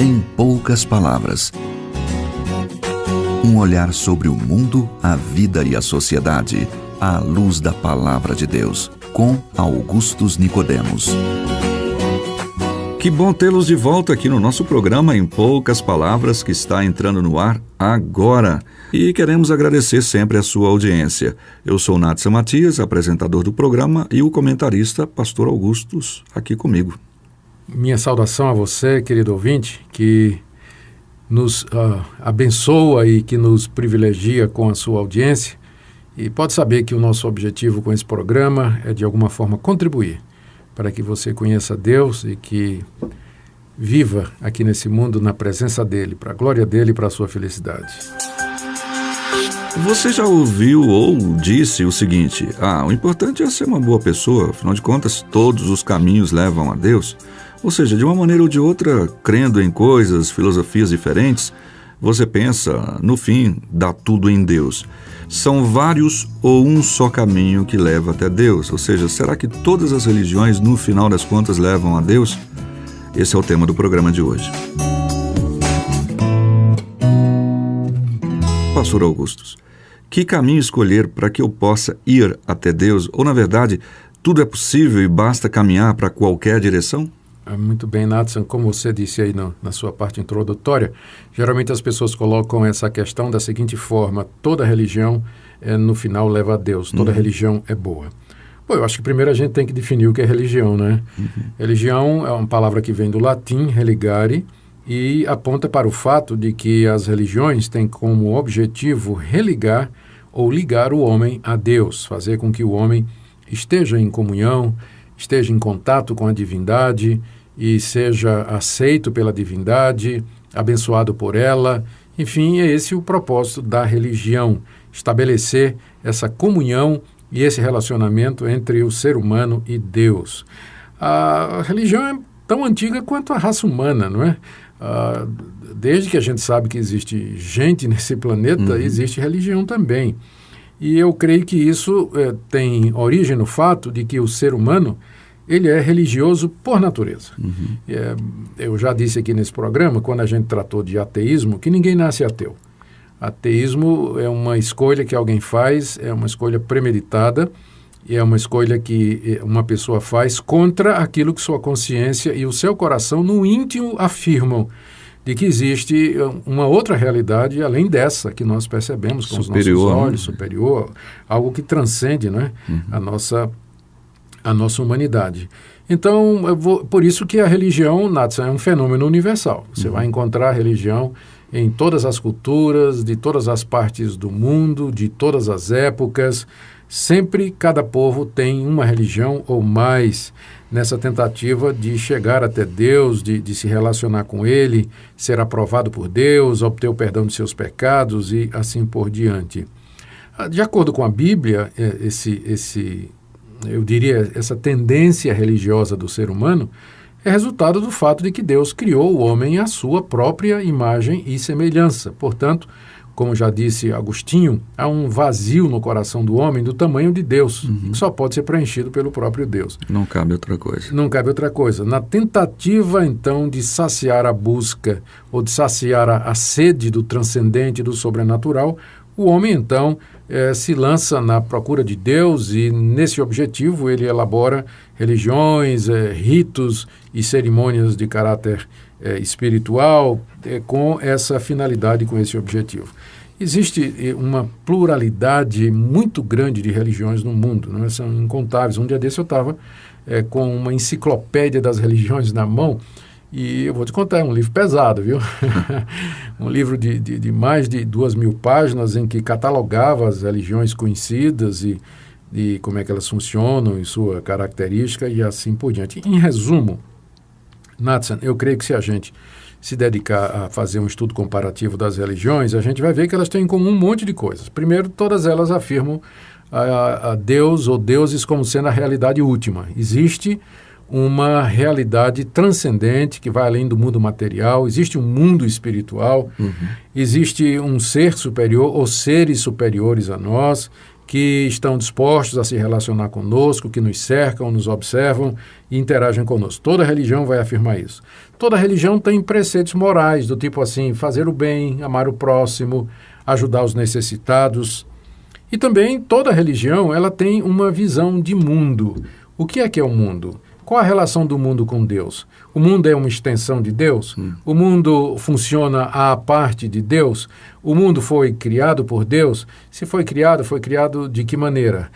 Em poucas palavras. Um olhar sobre o mundo, a vida e a sociedade, à luz da Palavra de Deus, com Augustus Nicodemos. Que bom tê-los de volta aqui no nosso programa Em Poucas Palavras, que está entrando no ar agora. E queremos agradecer sempre a sua audiência. Eu sou Natsa Matias, apresentador do programa, e o comentarista, Pastor Augustus, aqui comigo. Minha saudação a você, querido ouvinte, que nos abençoa e que nos privilegia com a sua audiência. E pode saber que o nosso objetivo com esse programa é, de alguma forma, contribuir para que você conheça Deus e que viva aqui nesse mundo na presença dEle, para a glória dEle e para a sua felicidade. Você já ouviu ou disse o seguinte: o importante é ser uma boa pessoa, afinal de contas, todos os caminhos levam a Deus. Ou seja, de uma maneira ou de outra, crendo em coisas, filosofias diferentes, você pensa, no fim, dá tudo em Deus. São vários ou um só caminho que leva até Deus? Ou seja, será que todas as religiões, no final das contas, levam a Deus? Esse é o tema do programa de hoje. Pastor Augustus, que caminho escolher para que eu possa ir até Deus? Ou, na verdade, tudo é possível e basta caminhar para qualquer direção? Muito bem, Nathan, como você disse aí na sua parte introdutória, geralmente as pessoas colocam essa questão da seguinte forma: toda religião, no final, leva a Deus, toda religião é boa. Bom, eu acho que primeiro a gente tem que definir o que é religião, né? Religião é uma palavra que vem do latim, religare, e aponta para o fato de que as religiões têm como objetivo religar ou ligar o homem a Deus, fazer com que o homem esteja em comunhão, esteja em contato com a divindade e seja aceito pela divindade, abençoado por ela. Enfim, é esse o propósito da religião, estabelecer essa comunhão e esse relacionamento entre o ser humano e Deus. A religião é tão antiga quanto a raça humana, não é? Desde que a gente sabe que existe gente nesse planeta, existe religião também. E eu creio que isso tem origem no fato de que o ser humano ele é religioso por natureza. Eu já disse aqui nesse programa, quando a gente tratou de ateísmo, que ninguém nasce ateu. Ateísmo é uma escolha que alguém faz, é uma escolha premeditada, e é uma escolha que uma pessoa faz contra aquilo que sua consciência e o seu coração no íntimo afirmam, de que existe uma outra realidade além dessa que nós percebemos com os nossos olhos, superior, algo que transcende, né, a nossa humanidade. Então, por isso que a religião, Nathan, é um fenômeno universal. Você vai encontrar religião em todas as culturas, de todas as partes do mundo, de todas as épocas. Sempre cada povo tem uma religião ou mais nessa tentativa de chegar até Deus, de se relacionar com Ele, ser aprovado por Deus, obter o perdão de seus pecados e assim por diante. De acordo com a Bíblia, eu diria, essa tendência religiosa do ser humano é resultado do fato de que Deus criou o homem à sua própria imagem e semelhança. Portanto, como já disse Agostinho, há um vazio no coração do homem do tamanho de Deus, que só pode ser preenchido pelo próprio Deus. Não cabe outra coisa. Não cabe outra coisa. Na tentativa, então, de saciar a busca ou de saciar a sede do transcendente, do sobrenatural, o homem, então, se lança na procura de Deus e, nesse objetivo, ele elabora religiões, ritos e cerimônias de caráter espiritual com essa finalidade, com esse objetivo. Existe uma pluralidade muito grande de religiões no mundo, não é? São incontáveis. Um dia desse eu estava com uma enciclopédia das religiões na mão. E eu vou te contar, é um livro pesado, viu? Um livro de mais de 2.000 páginas em que catalogava as religiões conhecidas e como é que elas funcionam, e sua característica e assim por diante. Em resumo, Nathan, eu creio que se a gente se dedicar a fazer um estudo comparativo das religiões, a gente vai ver que elas têm em comum um monte de coisas. Primeiro, todas elas afirmam a Deus ou deuses como sendo a realidade última. Existe uma realidade transcendente que vai além do mundo material, existe um mundo espiritual, existe um ser superior ou seres superiores a nós que estão dispostos a se relacionar conosco, que nos cercam, nos observam e interagem conosco. Toda religião vai afirmar isso. Toda religião tem preceitos morais, do tipo assim, fazer o bem, amar o próximo, ajudar os necessitados. E também toda religião ela tem uma visão de mundo. O que é o mundo? Qual a relação do mundo com Deus? O mundo é uma extensão de Deus? O mundo funciona à parte de Deus? O mundo foi criado por Deus? Se foi criado de que maneira?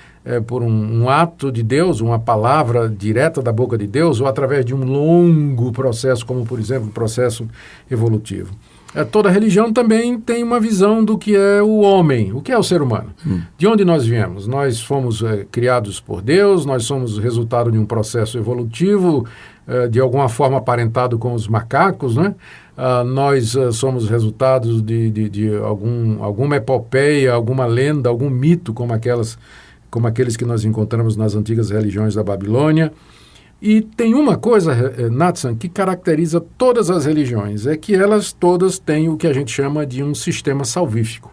Por um ato de Deus, uma palavra direta da boca de Deus, ou através de um longo processo, como, por exemplo, o processo evolutivo? Toda religião também tem uma visão do que é o homem, o que é o ser humano. De onde nós viemos? Nós fomos criados por Deus, nós somos resultado de um processo evolutivo, de alguma forma aparentado com os macacos, né? Nós somos resultados de alguma epopeia, alguma lenda, algum mito, como aqueles que nós encontramos nas antigas religiões da Babilônia. E tem uma coisa, Natsan, que caracteriza todas as religiões, é que elas todas têm o que a gente chama de um sistema salvífico,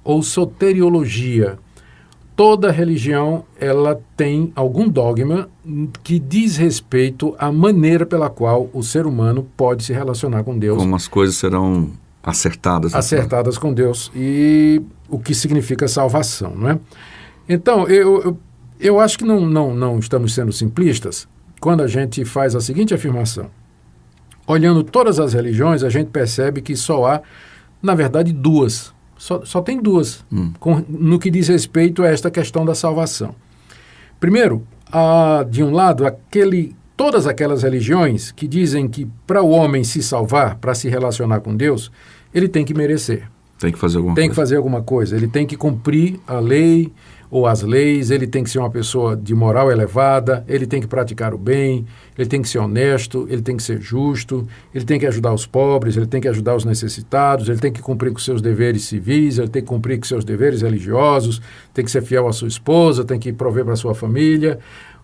ou soteriologia. Toda religião, ela tem algum dogma que diz respeito à maneira pela qual o ser humano pode se relacionar com Deus. Como as coisas serão acertadas. Acertadas com Deus, e o que significa salvação, não é? Então, eu acho que não estamos sendo simplistas quando a gente faz a seguinte afirmação. Olhando todas as religiões, a gente percebe que só há, na verdade, duas. Só tem duas, no que diz respeito a esta questão da salvação. Primeiro, de um lado, todas aquelas religiões que dizem que para o homem se salvar, para se relacionar com Deus, ele tem que merecer. Tem que fazer alguma coisa. Tem que fazer alguma coisa. Ele tem que cumprir a lei ou as leis, ele tem que ser uma pessoa de moral elevada, ele tem que praticar o bem, ele tem que ser honesto, ele tem que ser justo, ele tem que ajudar os pobres, ele tem que ajudar os necessitados, ele tem que cumprir com seus deveres civis, ele tem que cumprir com seus deveres religiosos, tem que ser fiel à sua esposa, tem que prover para a sua família.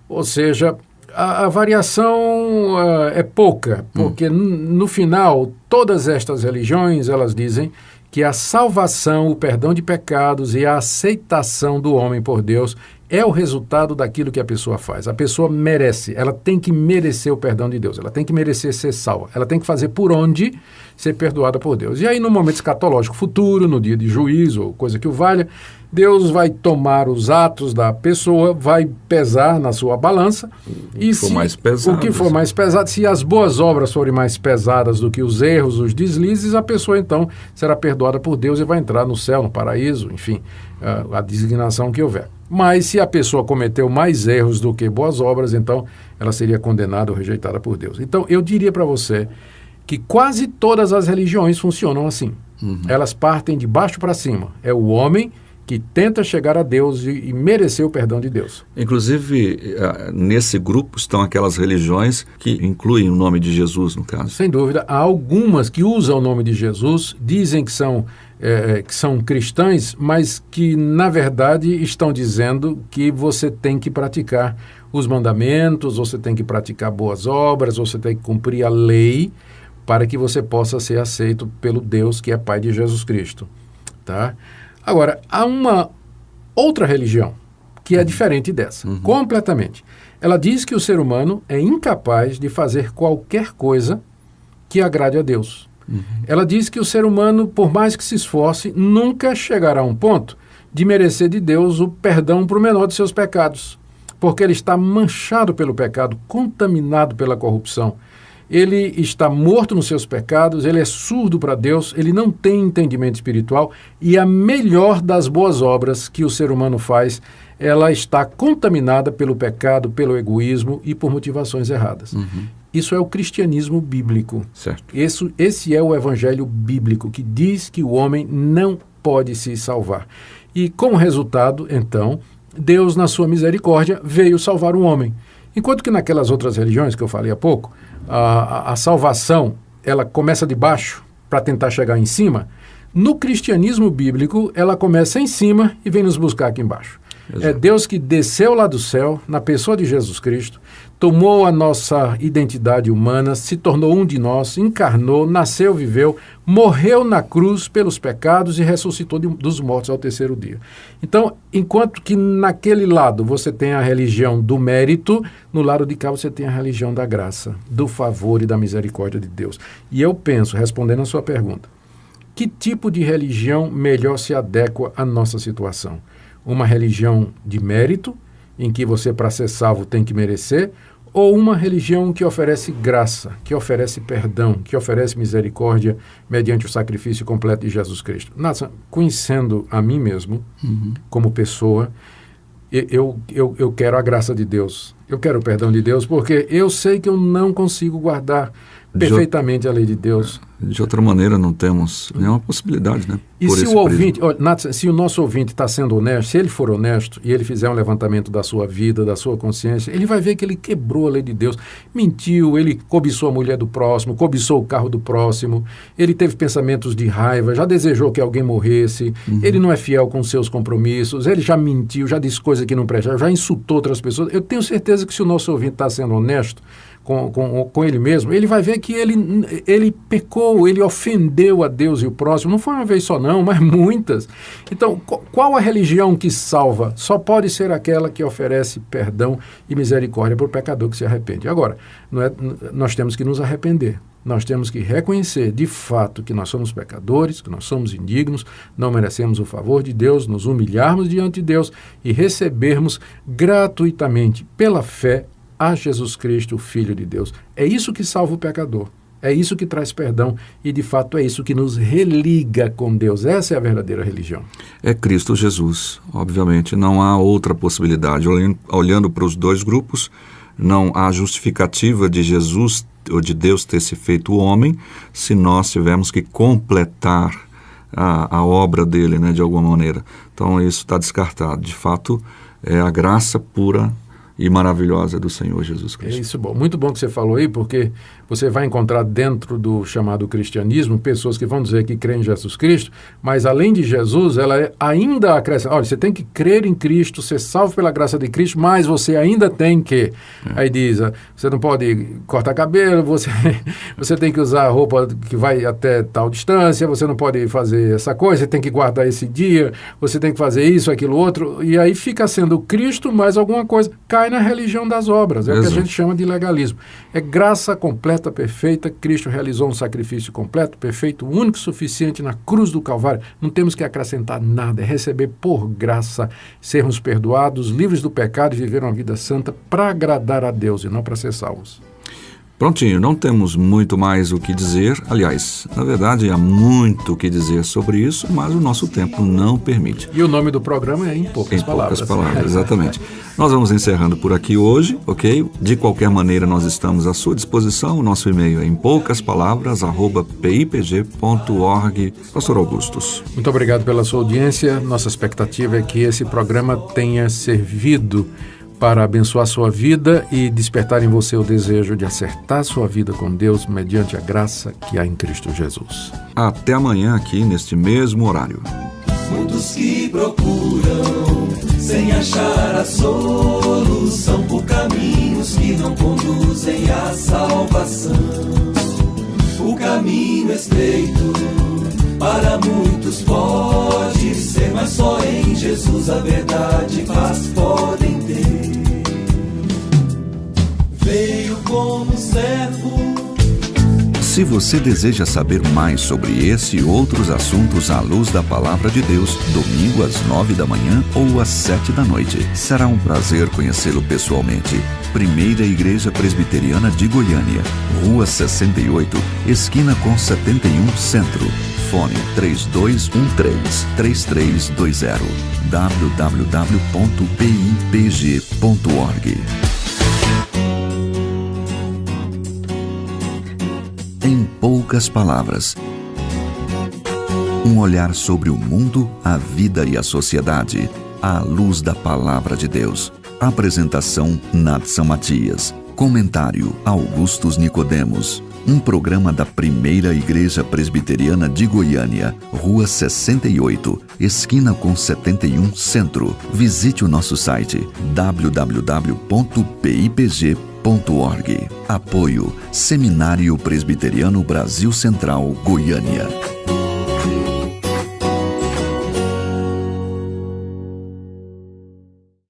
Ou seja, a variação é pouca, porque no final, todas estas religiões, elas dizem que a salvação, o perdão de pecados e a aceitação do homem por Deus é o resultado daquilo que a pessoa faz. A pessoa merece, ela tem que merecer o perdão de Deus, ela tem que merecer ser salva, ela tem que fazer por onde ser perdoada por Deus. E aí, no momento escatológico futuro, no dia de juízo, ou coisa que o valha, Deus vai tomar os atos da pessoa, vai pesar na sua balança. O que for mais pesado, se as boas obras forem mais pesadas do que os erros, os deslizes, a pessoa então será perdoada por Deus e vai entrar no céu, no paraíso, enfim, a designação que houver. Mas se a pessoa cometeu mais erros do que boas obras, então ela seria condenada ou rejeitada por Deus. Então eu diria para você que quase todas as religiões funcionam assim. Elas partem de baixo para cima. É o homem que tenta chegar a Deus e merecer o perdão de Deus. Inclusive, nesse grupo estão aquelas religiões que incluem o nome de Jesus, no caso. Sem dúvida. Há algumas que usam o nome de Jesus, dizem que são cristãs, mas que, na verdade, estão dizendo que você tem que praticar os mandamentos, você tem que praticar boas obras, você tem que cumprir a lei para que você possa ser aceito pelo Deus que é Pai de Jesus Cristo. Tá? Agora, há uma outra religião que é diferente dessa, completamente. Ela diz que o ser humano é incapaz de fazer qualquer coisa que agrade a Deus. Ela diz que o ser humano, por mais que se esforce, nunca chegará a um ponto de merecer de Deus o perdão para o menor de seus pecados, porque ele está manchado pelo pecado, contaminado pela corrupção. Ele está morto nos seus pecados, ele é surdo para Deus, ele não tem entendimento espiritual e a melhor das boas obras que o ser humano faz, ela está contaminada pelo pecado, pelo egoísmo e por motivações erradas. Isso é o cristianismo bíblico. Certo. Esse é o evangelho bíblico que diz que o homem não pode se salvar. E como resultado, então, Deus, na sua misericórdia, veio salvar o homem. Enquanto que naquelas outras religiões que eu falei há pouco, a salvação, ela começa de baixo para tentar chegar em cima, no cristianismo bíblico, ela começa em cima e vem nos buscar aqui embaixo. Exato. É Deus que desceu lá do céu, na pessoa de Jesus Cristo, tomou a nossa identidade humana, se tornou um de nós, encarnou, nasceu, viveu, morreu na cruz pelos pecados e ressuscitou dos mortos ao terceiro dia. Então, enquanto que naquele lado você tem a religião do mérito, no lado de cá você tem a religião da graça, do favor e da misericórdia de Deus. E eu penso, respondendo a sua pergunta, que tipo de religião melhor se adequa à nossa situação? Uma religião de mérito, em que você, para ser salvo, tem que merecer, ou uma religião que oferece graça, que oferece perdão, que oferece misericórdia mediante o sacrifício completo de Jesus Cristo? Nathan, conhecendo a mim mesmo, como pessoa, eu quero a graça de Deus, eu quero o perdão de Deus, porque eu sei que eu não consigo guardar perfeitamente a lei de Deus. De outra maneira, não temos nenhuma possibilidade, né? E se o ouvinte, Nathan, se o nosso ouvinte está sendo honesto, se ele for honesto e ele fizer um levantamento da sua vida, da sua consciência, ele vai ver que ele quebrou a lei de Deus, mentiu, ele cobiçou a mulher do próximo, cobiçou o carro do próximo, ele teve pensamentos de raiva, já desejou que alguém morresse, ele não é fiel com seus compromissos, ele já mentiu, já disse coisa que não presta, já insultou outras pessoas. Eu tenho certeza que se o nosso ouvinte está sendo honesto com ele mesmo, ele vai ver que ele pecou, ele ofendeu a Deus e o próximo. Não foi uma vez só não, mas muitas. Então, qual a religião que salva? Só pode ser aquela que oferece perdão e misericórdia para o pecador que se arrepende. Agora, nós temos que nos arrepender. Nós temos que reconhecer de fato que nós somos pecadores, que nós somos indignos, não merecemos o favor de Deus, nos humilharmos diante de Deus e recebermos gratuitamente, pela fé, a Jesus Cristo, o Filho de Deus. É isso que salva o pecador. É isso que traz perdão e, de fato, é isso que nos religa com Deus. Essa é a verdadeira religião. É Cristo Jesus, obviamente. Não há outra possibilidade. Olhando para os dois grupos, não há justificativa de Jesus ou de Deus ter se feito homem se nós tivermos que completar a obra dele, né, de alguma maneira. Então, isso está descartado. De fato, é a graça pura e maravilhosa do Senhor Jesus Cristo. É isso, bom. Muito bom que você falou aí, porque você vai encontrar dentro do chamado cristianismo pessoas que vão dizer que creem em Jesus Cristo, mas além de Jesus, ela ainda acrescenta, olha, você tem que crer em Cristo, ser salvo pela graça de Cristo, mas você ainda tem que, aí diz, você não pode cortar cabelo, você tem que usar roupa que vai até tal distância, você não pode fazer essa coisa, você tem que guardar esse dia, você tem que fazer isso, aquilo, outro, e aí fica sendo Cristo mais alguma coisa, cai na religião das obras, é o que a gente chama de legalismo. É graça completa, perfeita, Cristo realizou um sacrifício completo, perfeito, único, suficiente na cruz do Calvário. Não temos que acrescentar nada, é receber por graça, sermos perdoados, livres do pecado e viver uma vida santa para agradar a Deus e não para ser salvos. Prontinho, não temos muito mais o que dizer. Aliás, na verdade, há muito o que dizer sobre isso, mas o nosso tempo não permite. E o nome do programa é Em Poucas Palavras. Em poucas palavras, exatamente. Nós vamos encerrando por aqui hoje, ok? De qualquer maneira, nós estamos à sua disposição. O nosso e-mail é empoucaspalavras@pipg.org. Pastor Augustus. Muito obrigado pela sua audiência. Nossa expectativa é que esse programa tenha servido para abençoar sua vida e despertar em você o desejo de acertar sua vida com Deus mediante a graça que há em Cristo Jesus. Até amanhã aqui neste mesmo horário. Muitos que procuram sem achar a solução por caminhos que não conduzem à salvação. O caminho estreito para muitos pode ser, mas só em Jesus a verdade e paz podem ter. Veio como servo. Se você deseja saber mais sobre esse e outros assuntos à luz da Palavra de Deus, domingo às 9 da manhã ou às 7 da noite. Será um prazer conhecê-lo pessoalmente. Primeira Igreja Presbiteriana de Goiânia, Rua 68, esquina com 71 Centro. Fone 3213-3320. www.pipg.org. Em poucas palavras. Um olhar sobre o mundo, a vida e a sociedade, à luz da Palavra de Deus. Apresentação, Nathan Matias. Comentário, Augustus Nicodemos. Um programa da Primeira Igreja Presbiteriana de Goiânia, Rua 68, esquina com 71 Centro. Visite o nosso site www.pipg.org. Apoio Seminário Presbiteriano Brasil Central, Goiânia.